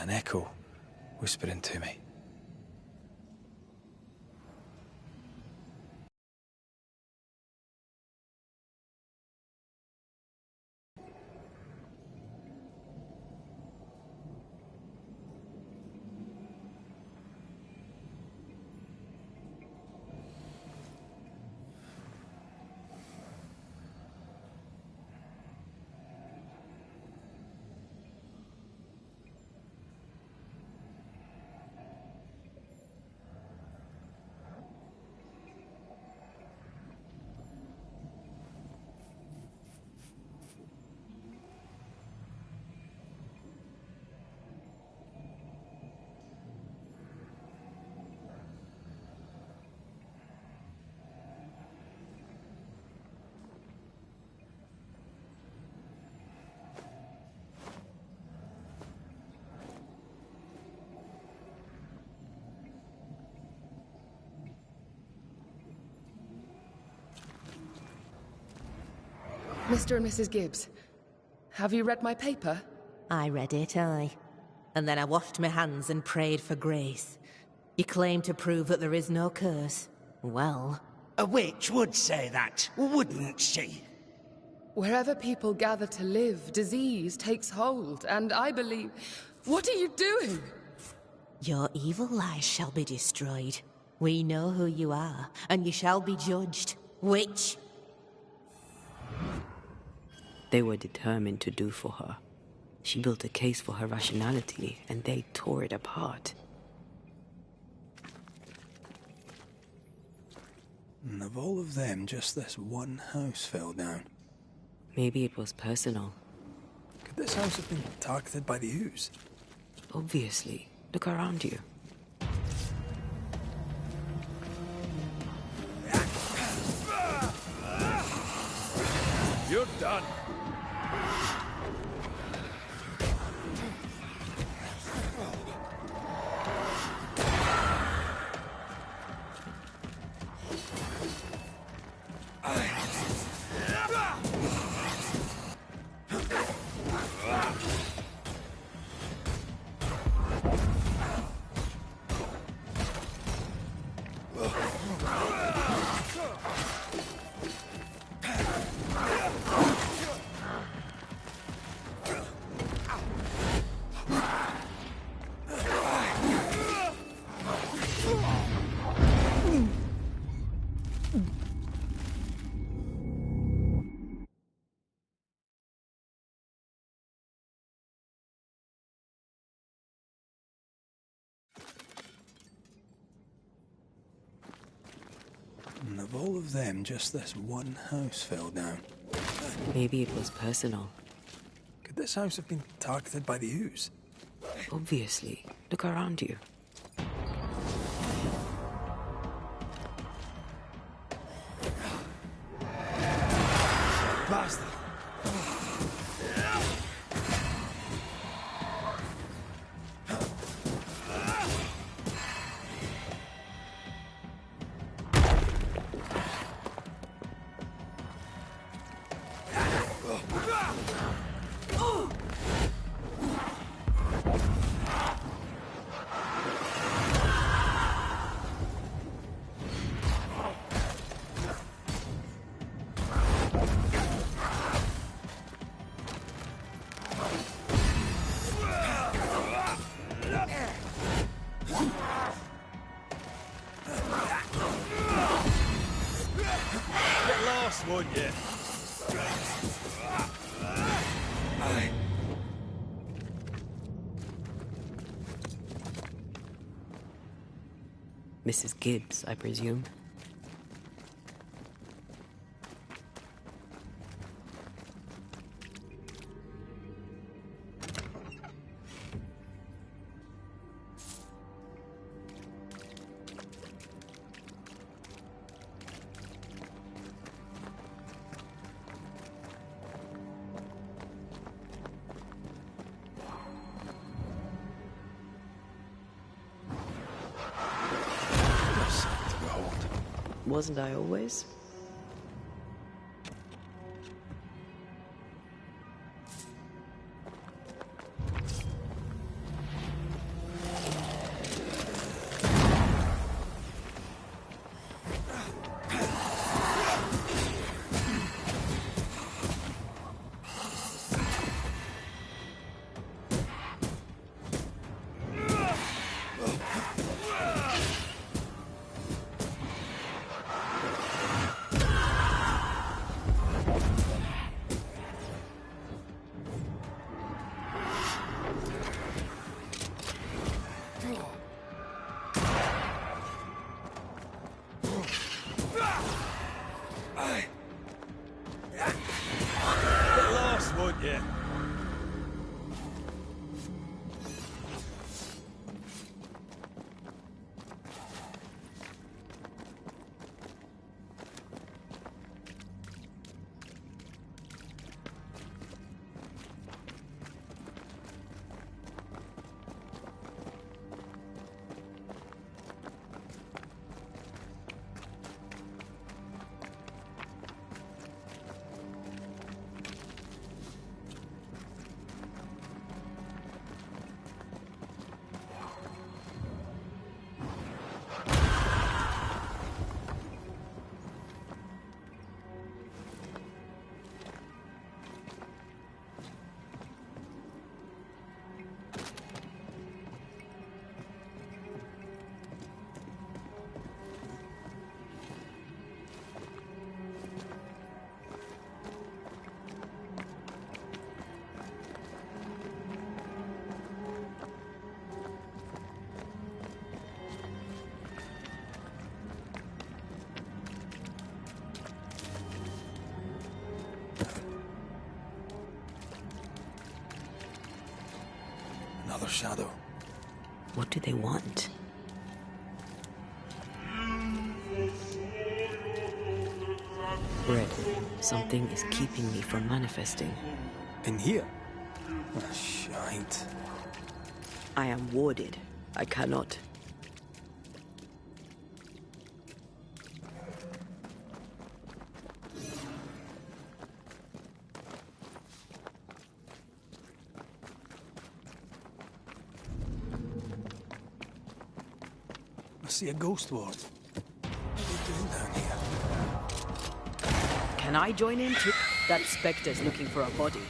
An echo whispering to me. Mr. and Mrs. Gibbs, have you read my paper? I read it, aye. And then I washed my hands and prayed for grace. You claim to prove that there is no curse. Well... A witch would say that, wouldn't she? Wherever people gather to live, disease takes hold, and I believe... What are you doing? Your evil lies shall be destroyed. We know who you are, and you shall be judged. Witch! They were determined to do for her. She built a case for her rationality, and they tore it apart. And of all of them, just this one house fell down. Maybe it was personal. Could this house have been targeted by the ooze? Obviously. Look around you. You're done. And of all of them, just this one house fell down. Maybe it was personal. Could this house have been targeted by the ooze? Obviously. Look around you. Bastard! Would you? Mrs. Gibbs, I presume. Wasn't I always? Yeah. Another shadow. What do they want? Red, something is keeping me from manifesting. In here? Ah, shite. I am warded. I cannot. I see a ghost ward. What are you doing down here? Can I join in too? That specter's looking for a body.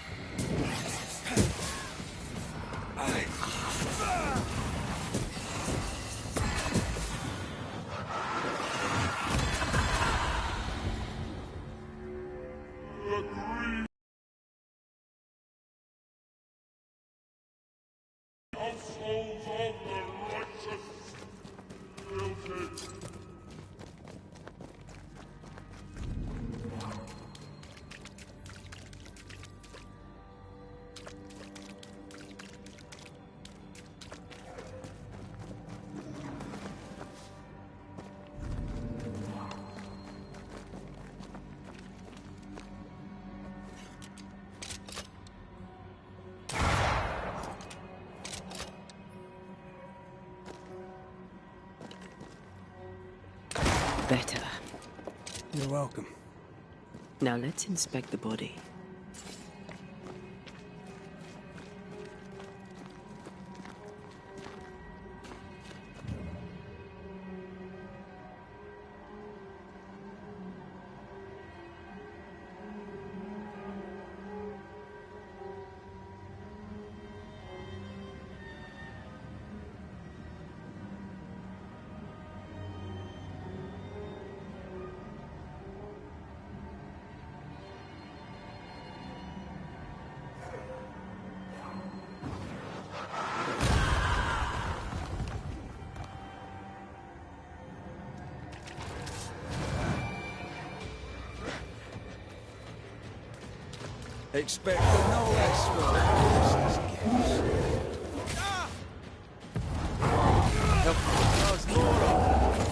Better. You're welcome. Now let's inspect the body. Expect no less from There's more of them.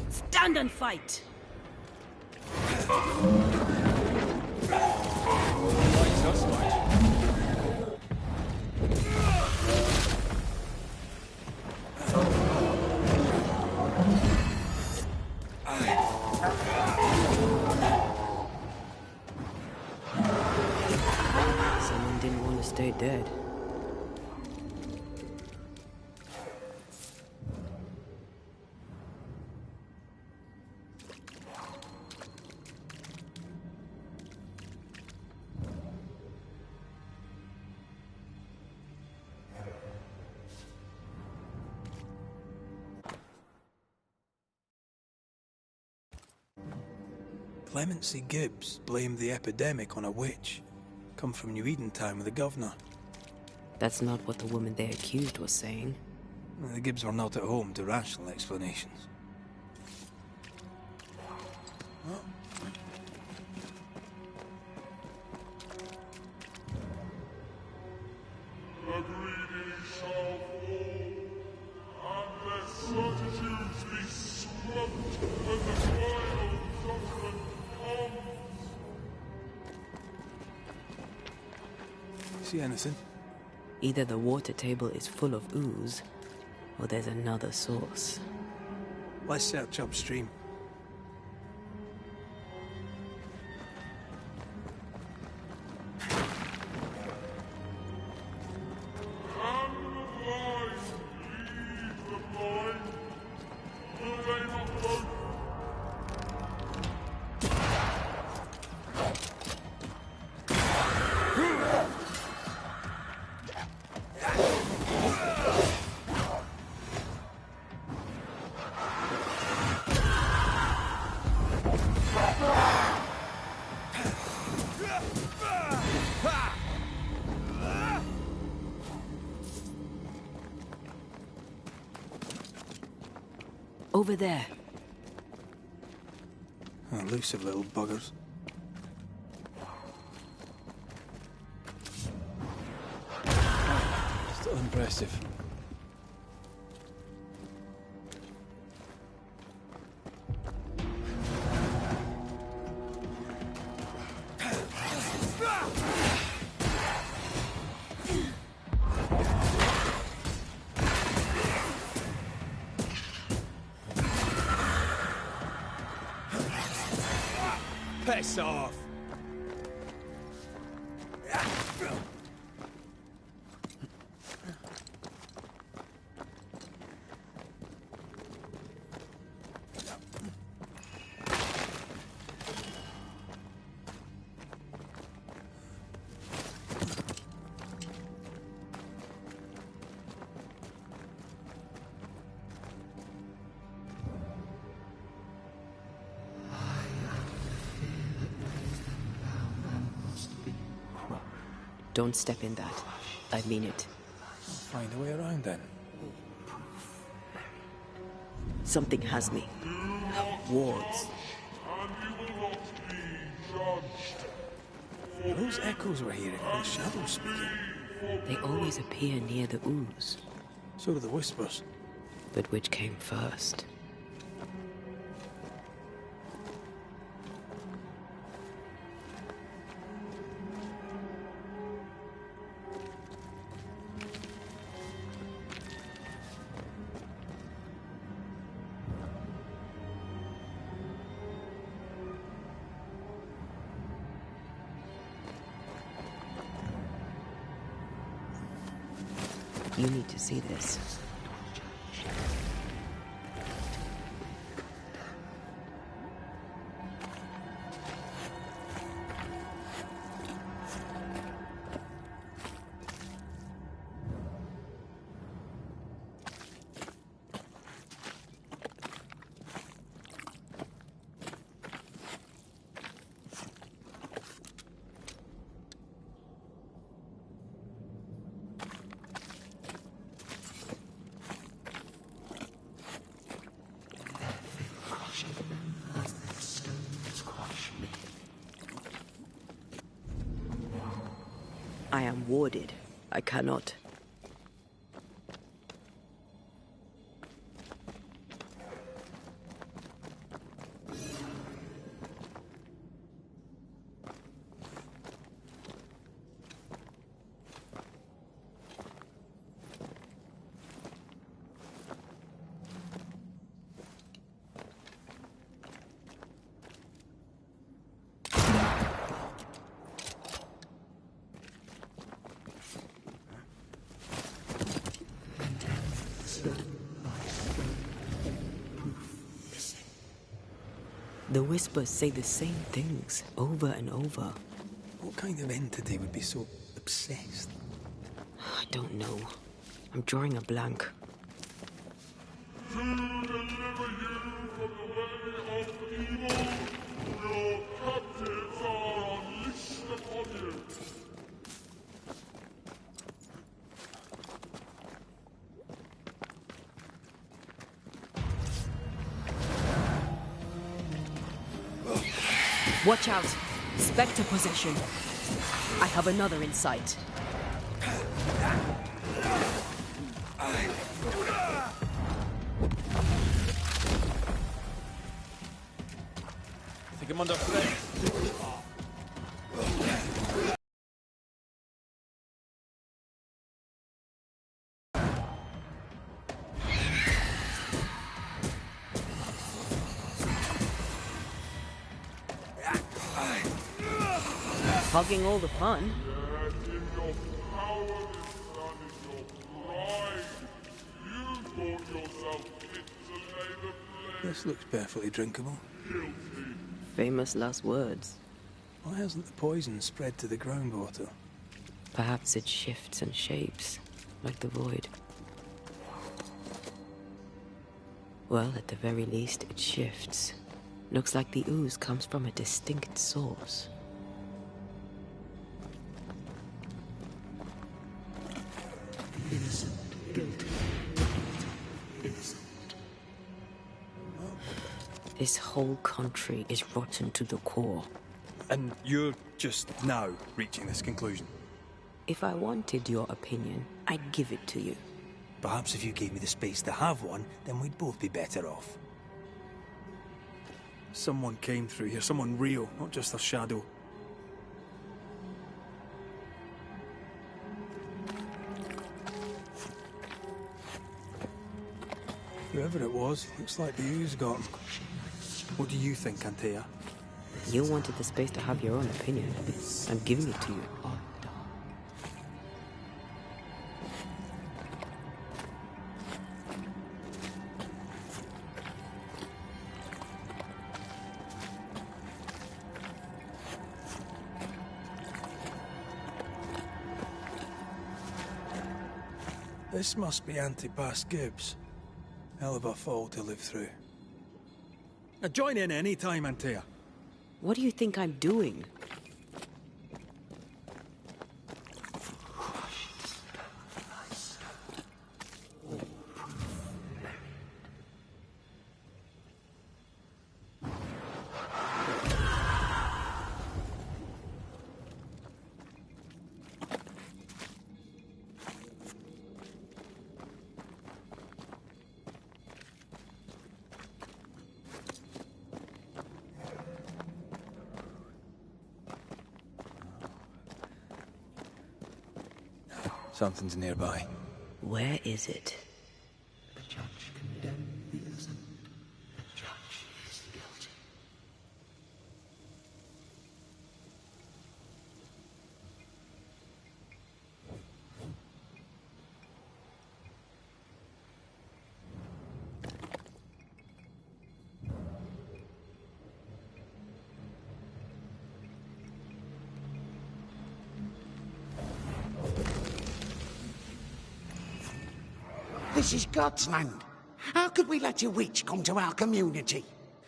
Stand and fight! Likes us much. dead. Clemency Gibbs blamed the epidemic on a witch. Come from New Eden Town with the governor. That's not what the woman they accused was saying. The Gibbs were not at home to rational explanations. The greedy shall fall, and their certitudes be swept when the final judgment comes. See anything? Either the water table is full of ooze, or there's another source. Let's search upstream. Over there. Elusive little buggers. Still impressive. Piss off! Don't step in that. I mean it. Find a way around then. Something has me. Wards. Those echoes we're hearing are the shadows speaking. They always appear near the ooze. So do the whispers. But which came first? You need to see this. I am warded. I cannot. The whispers say the same things over and over. What kind of entity would be so obsessed? I don't know. I'm drawing a blank. To deliver you from the way of evil, your captives are unleashed upon you. Watch out! Spectre possession. I have another in sight. I think I'm under threat. Hogging all the fun. Yet in your cowardice and in your pride, you thought yourself fit to lay the blame. This looks perfectly drinkable. Guilty. Famous last words. Why hasn't the poison spread to the groundwater? Perhaps it shifts and shapes, like the void. Well, at the very least, it shifts. Looks like the ooze comes from a distinct source. Innocent, guilty, innocent. This whole country is rotten to the core. And you're just now reaching this conclusion? If I wanted your opinion, I'd give it to you. Perhaps if you gave me the space to have one, then we'd both be better off. Someone came through here, someone real, not just a shadow. Whoever it was, looks like the ooze got him. What do you think, Antea? You wanted the space to have your own opinion. I'm giving it to you. This must be Antipas Gibbs. Hell of a fall to live through. Join in any time, Antea. What do you think I'm doing? Something's nearby. Where is it? The judge condemned the innocent. The judge is guilty. This is God's land. How could we let a witch come to our community?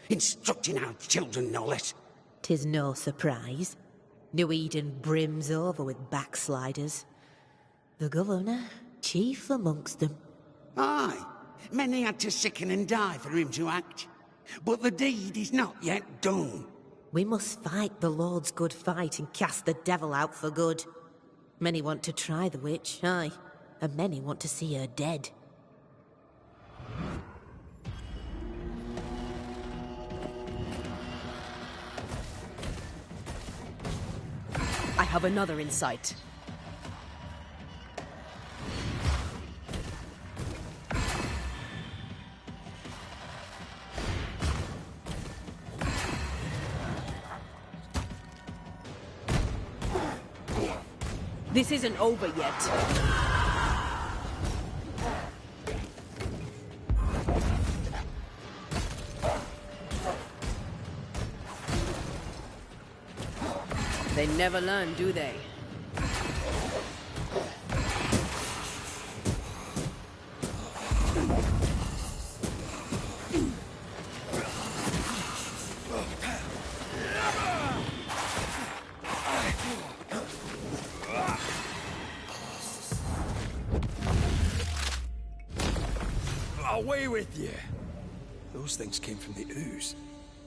Instructing our children, no less. 'Tis no surprise. New Eden brims over with backsliders. The governor, chief amongst them. Aye, many had to sicken and die for him to act. But the deed is not yet done. We must fight the Lord's good fight and cast the devil out for good. Many want to try the witch, aye, and many want to see her dead. I have another in sight. This isn't over yet. They never learn, do they? Away with you! Those things came from the ooze.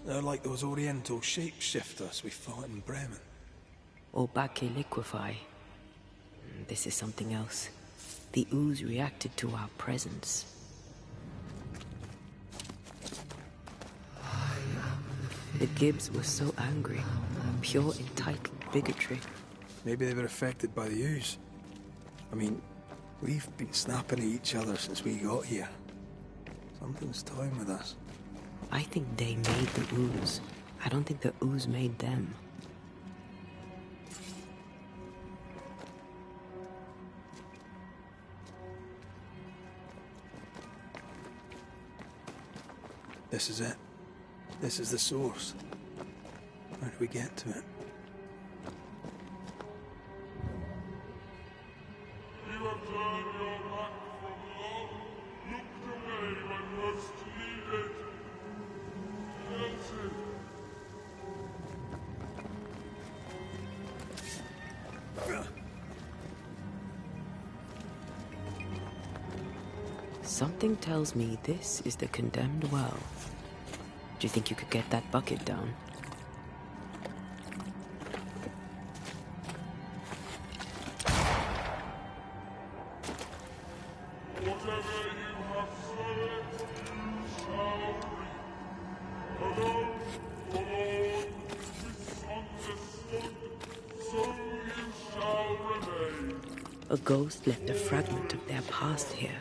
They're like those oriental shapeshifters we fought in Bremen. Obake liquefy. This is something else. The ooze reacted to our presence. The Gibbs were so angry. Pure entitled bigotry. Maybe they were affected by the ooze. I mean, we've been snapping at each other since we got here. Something's toying with us. I think they made the ooze. I don't think the ooze made them. This is it. This is the source. How do we get to it? You have turned your back from love, looked away when most needed. Guilty. Something tells me this is the condemned well. Do you think you could get that bucket down? Whatever you have sowed, you shall reap. Alone, forlorn, misunderstood, so you shall remain. A ghost left a fragment of their past here.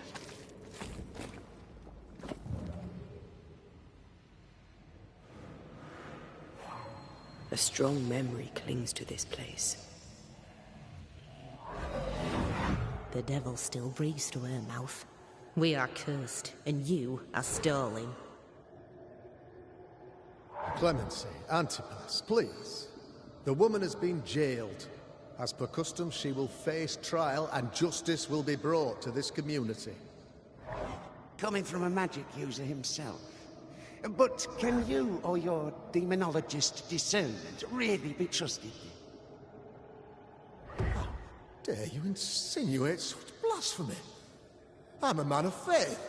A strong memory clings to this place. The devil still breathes through her mouth. We are cursed, and you are stolen. Clemency, Antipas, please. The woman has been jailed. As per custom, she will face trial and justice will be brought to this community. Coming from a magic user himself. But can you or your demonologist discernment really be trusted? How dare you insinuate such blasphemy? I'm a man of faith.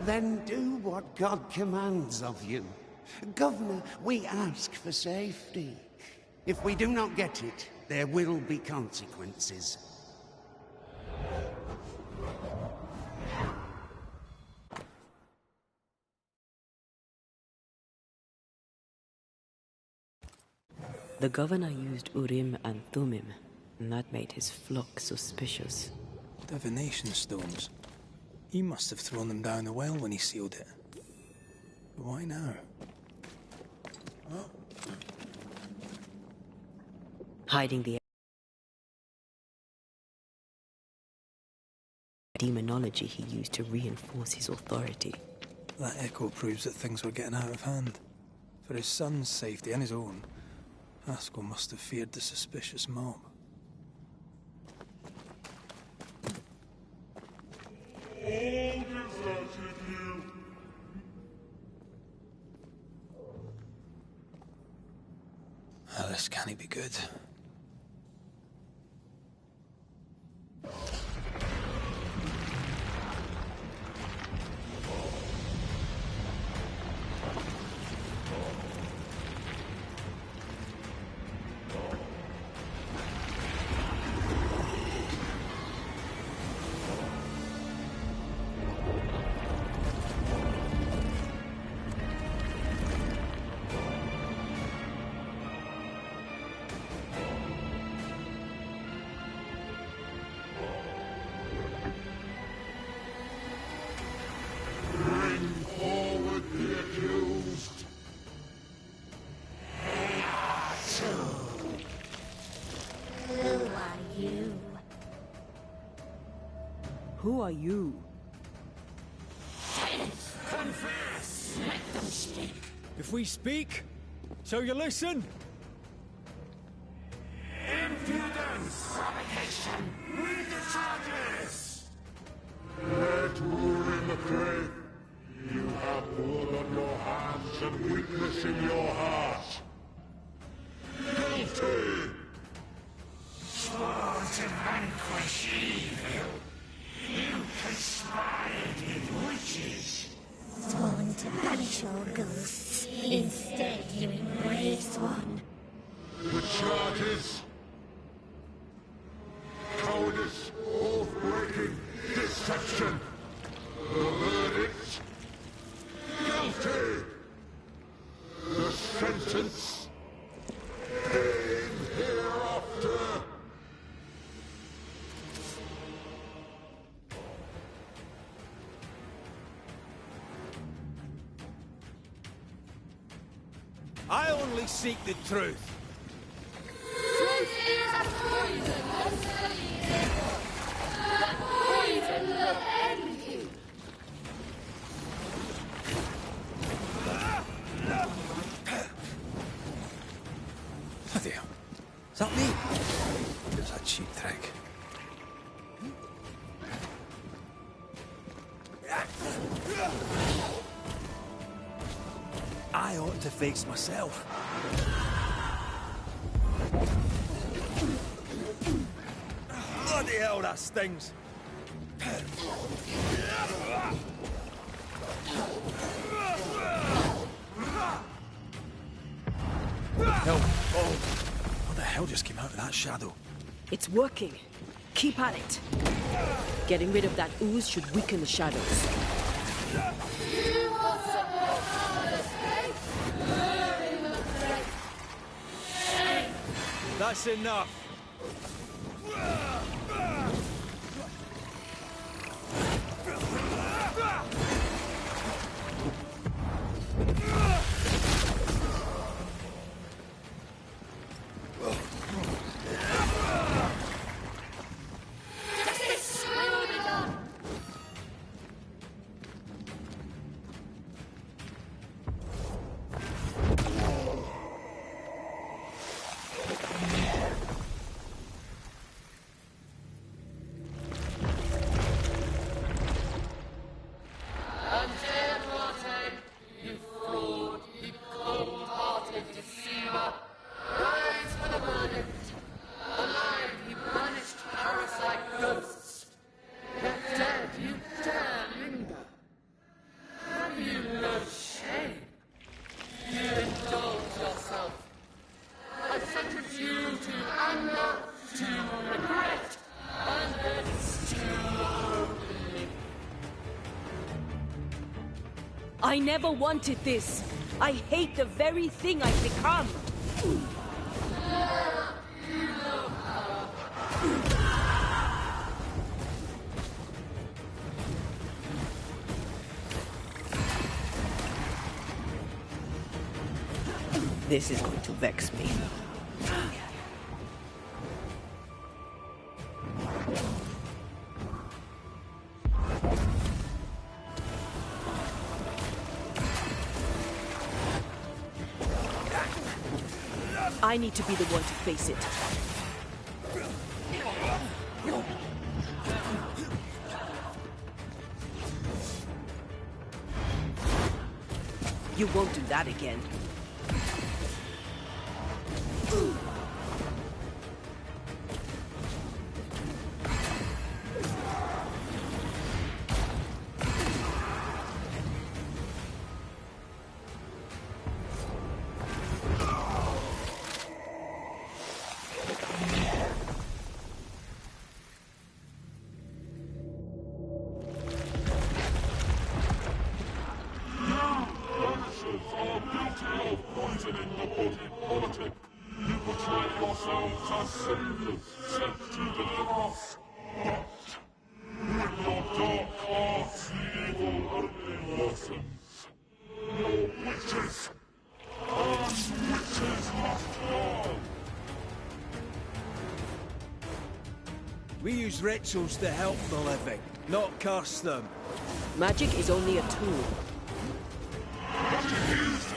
Then do what God commands of you. Governor, we ask for safety. If we do not get it, there will be consequences. The governor used Urim and Thummim, and that made his flock suspicious. Divination stones. He must have thrown them down the well when he sealed it. But why now? Hiding the demonology he used to reinforce his authority. That echo proves that things were getting out of hand. For his son's safety and his own, Haskell must have feared the suspicious mob. All deserted you. This can't be good. Who are you? If we speak, shall you listen? Impudence! Provocation! Read the charges! Let war in the faith. You have blood on your hands and weakness in your heart. Guilty! Sworn to vanquish evil. You conspired with witches. Sworn to banish all ghosts. Instead, you embrace one. The charges. Cowardice, oath-breaking, deception. The verdict. Guilty. The sentence. Pain hereafter. I only seek the truth. Truth is a poison, a poison will end you. Bloody hell. Is that me? It was a cheap trick. I ought to face myself. Bloody hell, that stings. Hell, oh, what the hell just came out of that shadow? It's working. Keep at it. Getting rid of that ooze should weaken the shadows. You want some more power, That's enough. I never wanted this. I hate the very thing I've become. This is going to vex me. I need to be the one to face it. You won't do that again. We use rituals to help the living, not curse them. Magic is only a tool. Magic is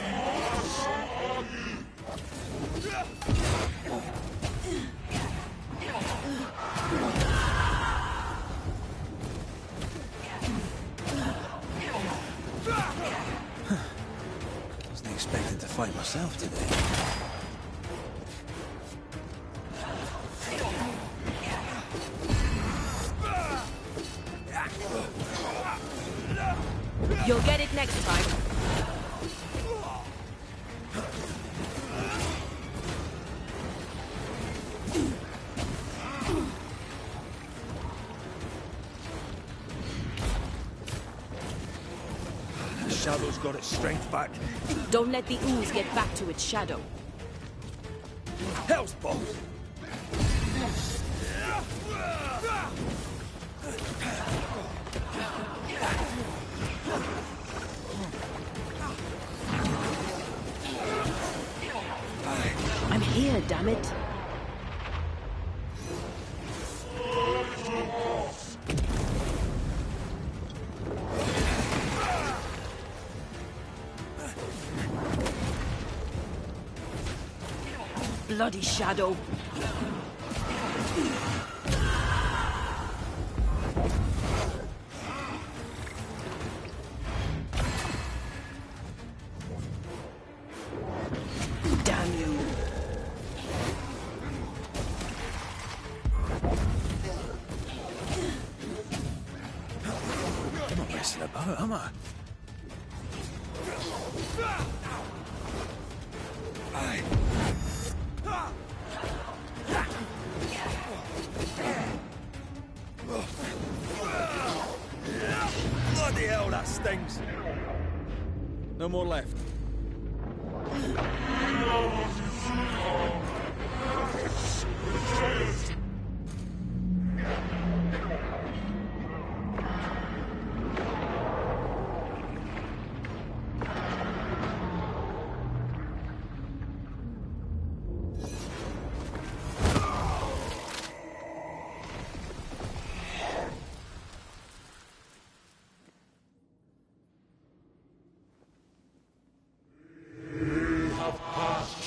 myself today. You'll get it next time. The Shadow's got its strength back. Don't let the ooze get back to its shadow. Hell's balls! I'm here, damn it. Bloody shadow. Damn you. I'm not messing about, am I? Bloody hell, that stings! No more left.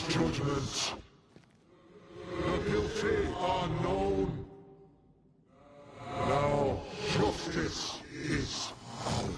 Judgment. The guilty are known. Now justice is ours.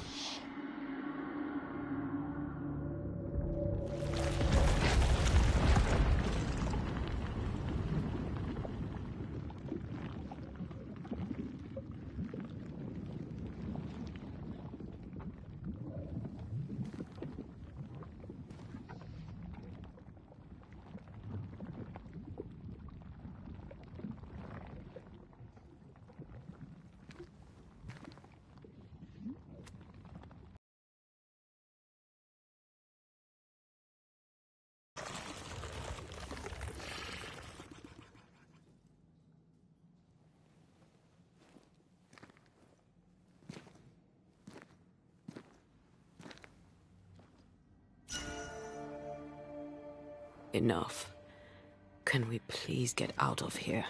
Enough. Can we please get out of here?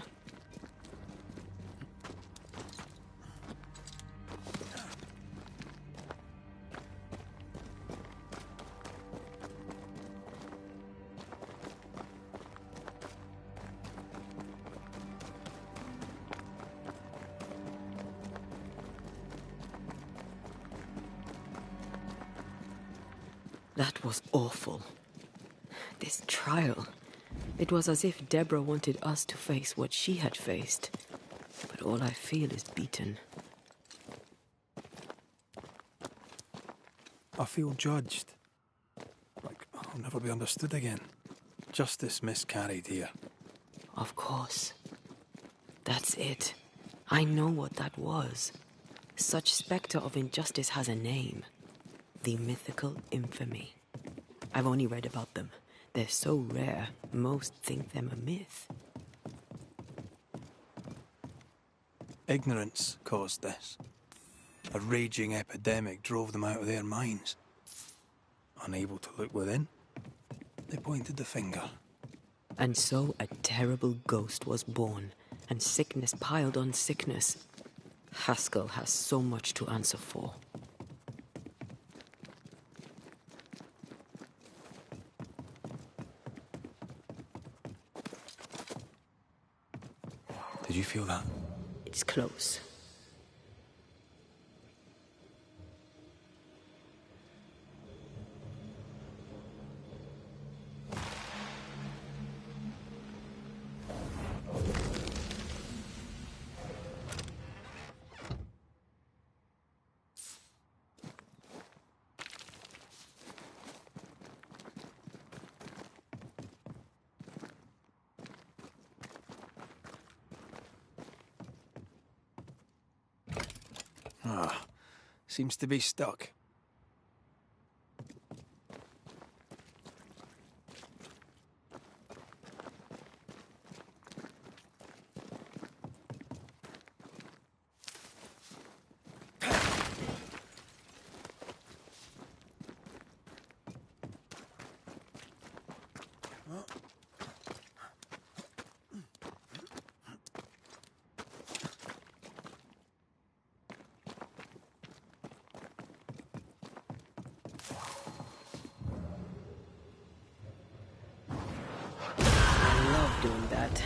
That was awful. This trial. It was as if Deborah wanted us to face what she had faced. But all I feel is beaten. I feel judged. Like I'll never be understood again. Justice miscarried here. Of course. That's it. I know what that was. Such spectre of injustice has a name. The mythical infamy. I've only read about them. They're so rare, most think them a myth. Ignorance caused this. A raging epidemic drove them out of their minds. Unable to look within, they pointed the finger. And so a terrible ghost was born, and sickness piled on sickness. Haskell has so much to answer for. Did you feel that? It's close. Ah, seems to be stuck. I love doing that.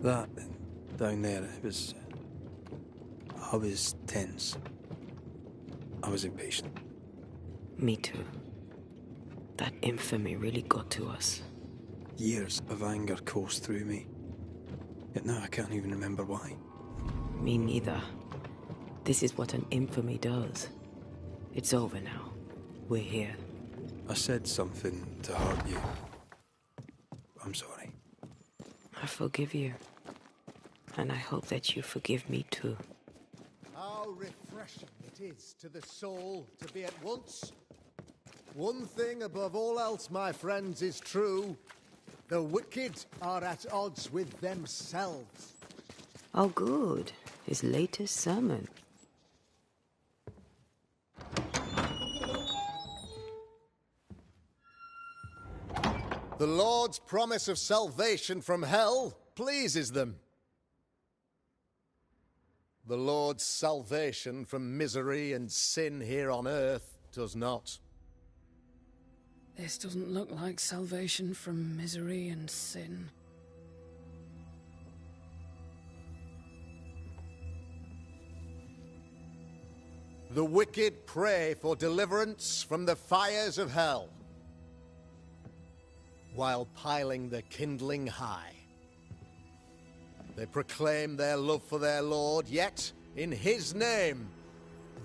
That down there, I was tense. I was impatient. Me too. That infamy really got to us. Years of anger coursed through me. Yet now I can't even remember why. Me neither. This is what an infamy does. It's over now. We're here. I said something to hurt you. I'm sorry. I forgive you. And I hope that you forgive me too. How refreshing it is to the soul to be at once. One thing above all else, my friends, is true. The wicked are at odds with themselves. Oh, good. His latest sermon. The Lord's promise of salvation from hell pleases them. The Lord's salvation from misery and sin here on earth does not. This doesn't look like salvation from misery and sin. The wicked pray for deliverance from the fires of hell, while piling the kindling high. They proclaim their love for their Lord, yet, in his name,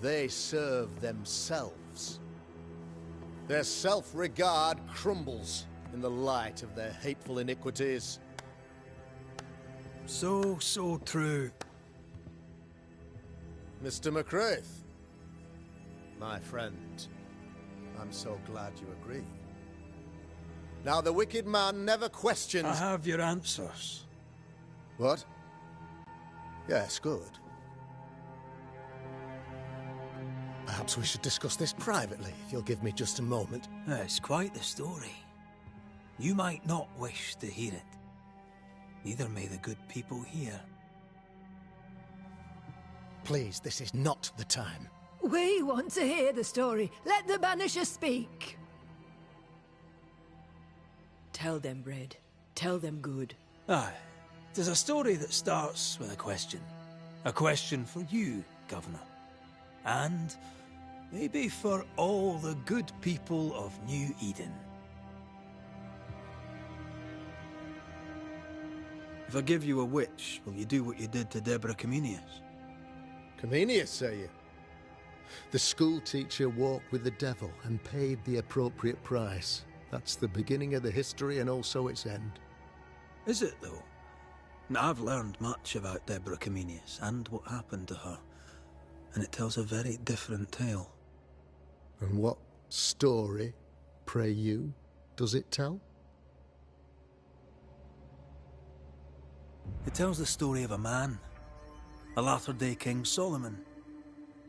they serve themselves. Their self-regard crumbles in the light of their hateful iniquities. So true. Mr. McCraith, my friend, I'm so glad you agree. Now, the wicked man never questions... I have your answers. What? Yes, good. Perhaps we should discuss this privately, if you'll give me just a moment. It's quite the story. You might not wish to hear it. Neither may the good people here. Please, this is not the time. We want to hear the story. Let the Banisher speak. Tell them, Red. Tell them good. Aye. It is a story that starts with a question. A question for you, Governor. And maybe for all the good people of New Eden. If I give you a witch, will you do what you did to Deborah Comenius? Comenius, say you? The school teacher walked with the devil and paid the appropriate price. That's the beginning of the history and also its end. Is it, though? I've learned much about Deborah Comenius and what happened to her, and it tells a very different tale. And what story, pray you, does it tell? It tells the story of a man, a latter-day King Solomon.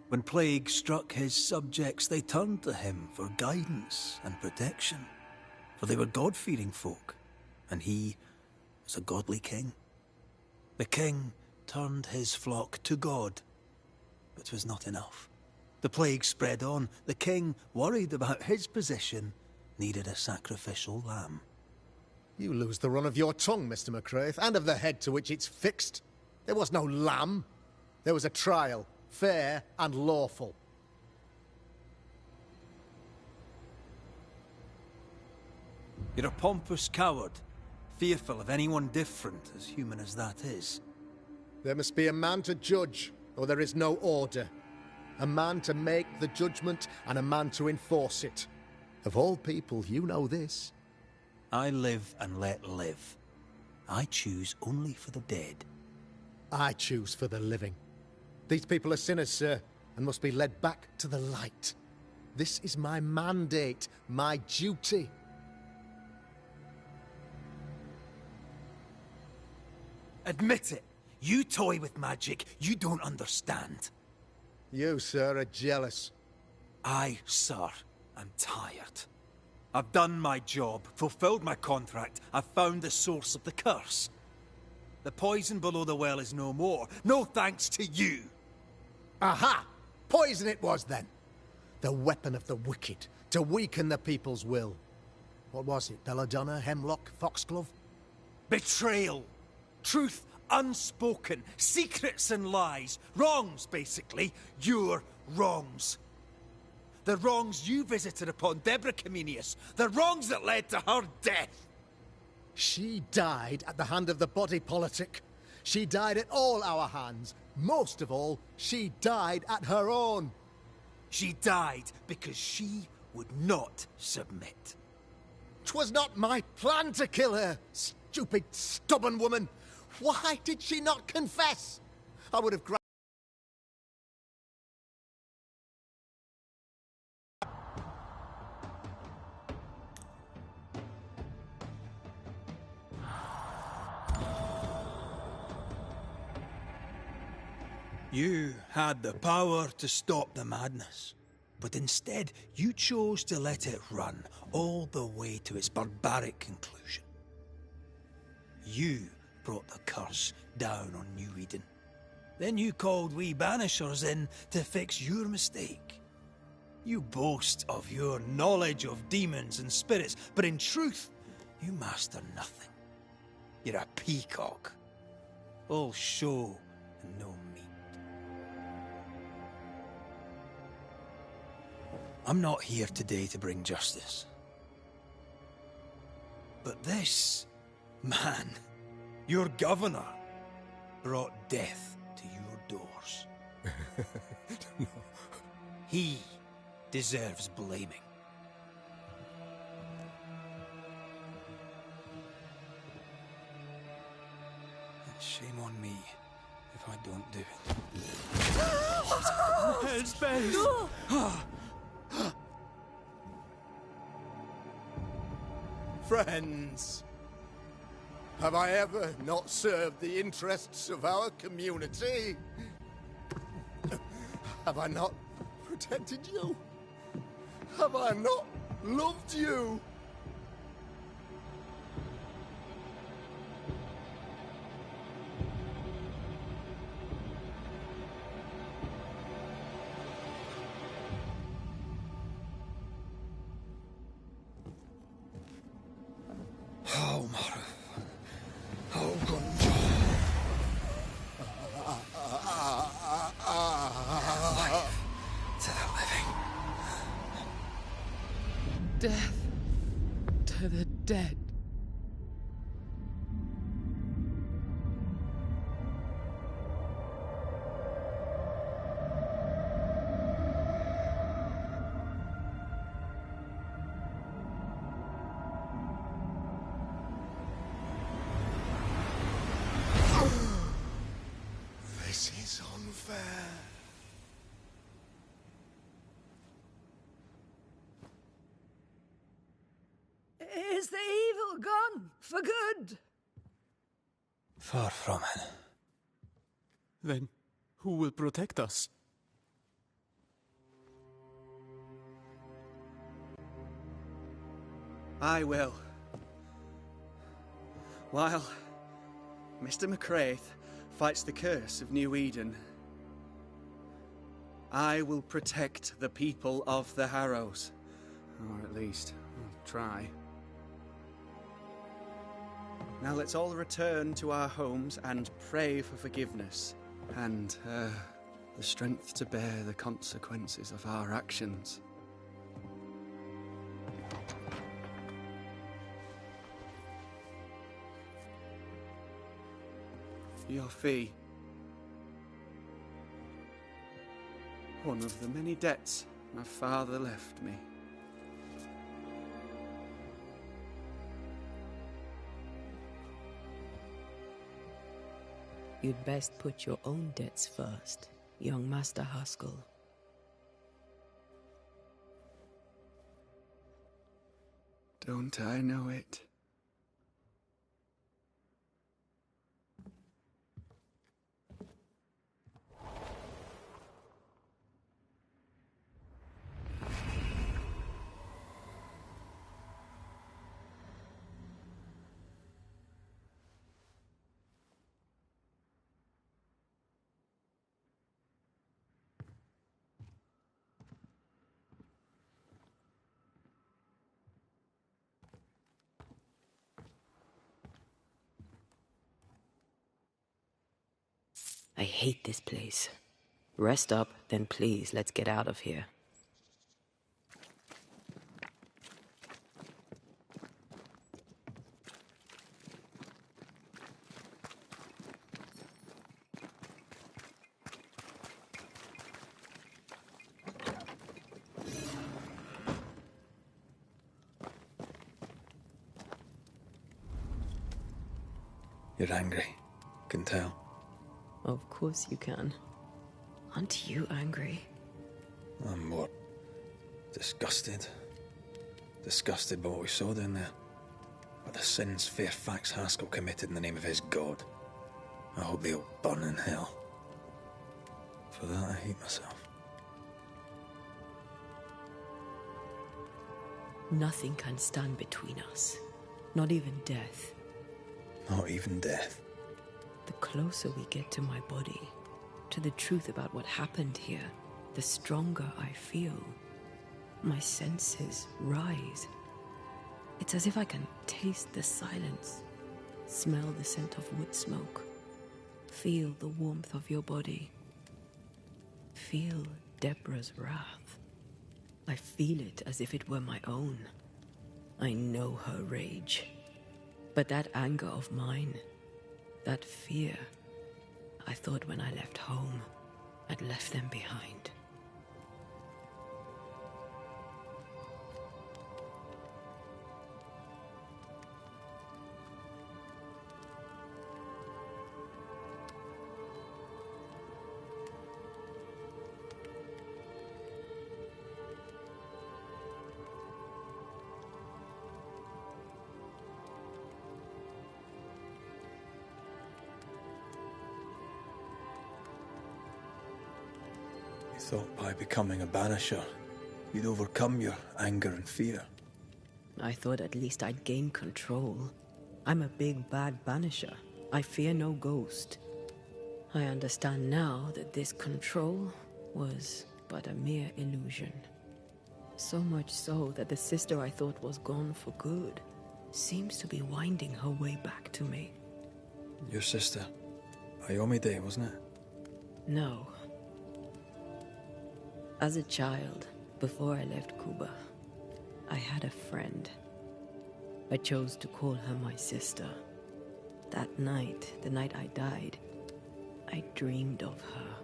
When plague struck his subjects, they turned to him for guidance and protection, for they were God-fearing folk, and he was a godly king. The king turned his flock to God, but it was not enough. The plague spread on. The king, worried about his position, needed a sacrificial lamb. You lose the run of your tongue, Mr. McCraith, and of the head to which it's fixed. There was no lamb. There was a trial, fair and lawful. You're a pompous coward, fearful of anyone different, as human as that is. There must be a man to judge, or there is no order. A man to make the judgment, and a man to enforce it. Of all people, you know this. I live and let live. I choose only for the dead. I choose for the living. These people are sinners, sir, and must be led back to the light. This is my mandate, my duty. Admit it. You toy with magic you don't understand. You, sir, are jealous. I, sir, am tired. I've done my job, fulfilled my contract, I've found the source of the curse. The poison below the well is no more. No thanks to you. Aha! Poison it was, then. The weapon of the wicked, to weaken the people's will. What was it, belladonna, hemlock, foxglove? Betrayal. Truth unspoken. Secrets and lies. Wrongs, basically. Your wrongs. The wrongs you visited upon Deborah Comenius. The wrongs that led to her death. She died at the hand of the body politic. She died at all our hands. Most of all, she died at her own. She died because she would not submit. 'Twas not my plan to kill her, stupid, stubborn woman. Why did she not confess? I would have You had the power to stop the madness, but instead you chose to let it run all the way to its barbaric conclusion. You brought the curse down on New Eden. Then you called we Banishers in to fix your mistake. You boast of your knowledge of demons and spirits, but in truth, you master nothing. You're a peacock. All show and no meat. I'm not here today to bring justice. But this man, your governor, brought death to your doors. No. He deserves blaming. And shame on me if I don't do it. Hell's bells! Friends, have I ever not served the interests of our community? Have I not protected you? Have I not loved you? Oh, Mara. Oh, Gunjo. Life to the living. Death to the dead. This is unfair. Is the evil gone for good? Far from it. Then who will protect us? I will. While Mr. McCraith fights the curse of New Eden, I will protect the people of the Harrows. Or at least, I'll try. Now let's all return to our homes and pray for forgiveness and the strength to bear the consequences of our actions. Your fee. One of the many debts my father left me. You'd best put your own debts first, young Master Haskell. Don't I know it? I hate this place. Rest up, then please, let's get out of here. You're angry. Can tell. Of course you can. Aren't you angry? I'm more disgusted. Disgusted by what we saw down there. By the sins Fairfax Haskell committed in the name of his god. I hope they'll burn in hell. For that I hate myself. Nothing can stand between us. Not even death. Not even death. The closer we get to my body, to the truth about what happened here, the stronger I feel. My senses rise. It's as if I can taste the silence, smell the scent of wood smoke, feel the warmth of your body, feel Deborah's wrath. I feel it as if it were my own. I know her rage. But that anger of mine, that fear, I thought when I left home, I'd left them behind. Thought by becoming a Banisher, you'd overcome your anger and fear. I thought at least I'd gain control. I'm a big bad Banisher. I fear no ghost. I understand now that this control was but a mere illusion. So much so that the sister I thought was gone for good seems to be winding her way back to me. Your sister, Ayomide, wasn't it? No. As a child, before I left Cuba, I had a friend. I chose to call her my sister. That night, the night I died, I dreamed of her.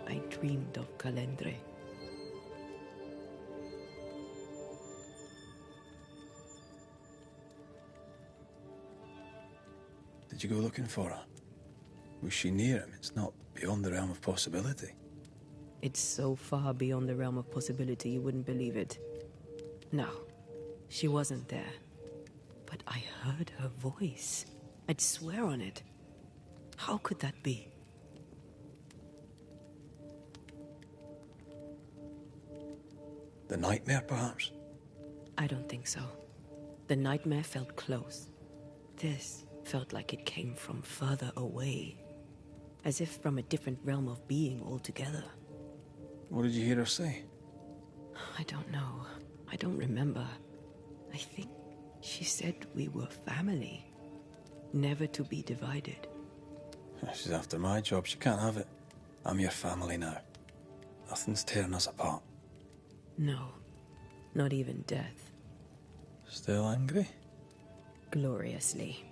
I dreamed of Calendre. Did you go looking for her? Was she near him? It's not beyond the realm of possibility. It's so far beyond the realm of possibility you wouldn't believe it. No, she wasn't there. But I heard her voice. I'd swear on it. How could that be? The nightmare, perhaps? I don't think so. The nightmare felt close. This felt like it came from further away. As if from a different realm of being altogether. What did you hear her say? I don't know. I don't remember. I think she said we were family. Never to be divided. She's after my job. She can't have it. I'm your family now. Nothing's tearing us apart. No. Not even death. Still angry? Gloriously.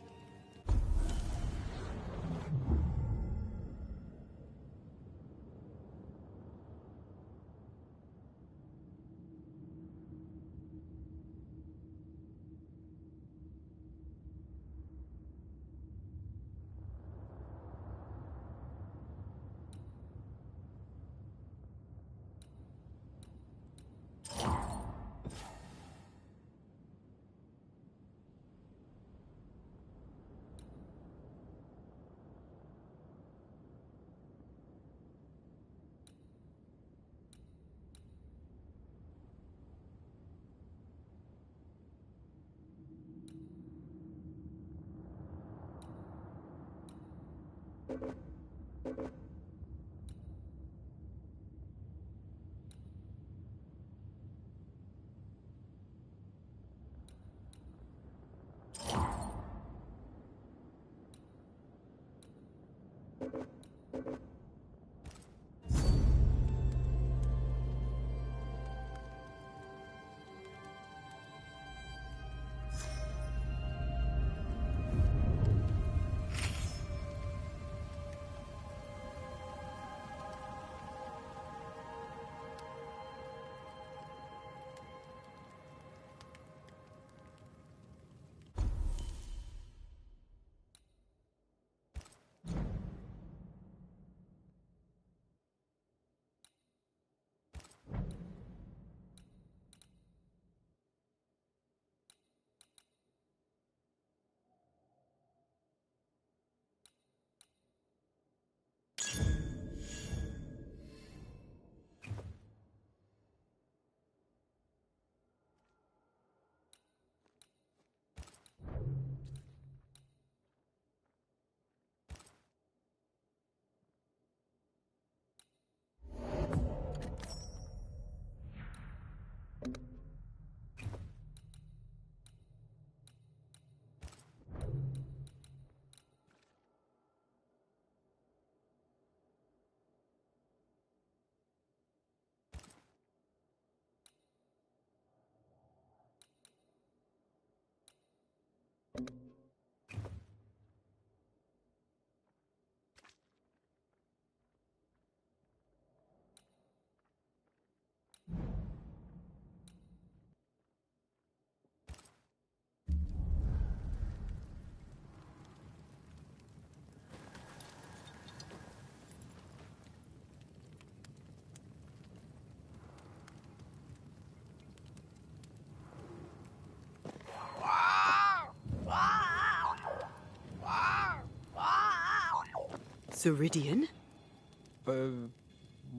Ceridian?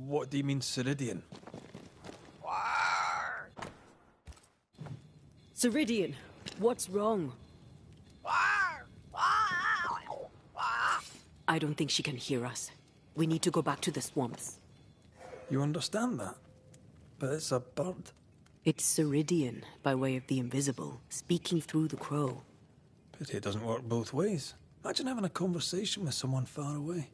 What do you mean, Ceridian? Ceridian, what's wrong? I don't think she can hear us. We need to go back to the swamps. You understand that? But it's a bird. It's Ceridian, by way of the invisible, speaking through the crow. Pity it doesn't work both ways. Imagine having a conversation with someone far away.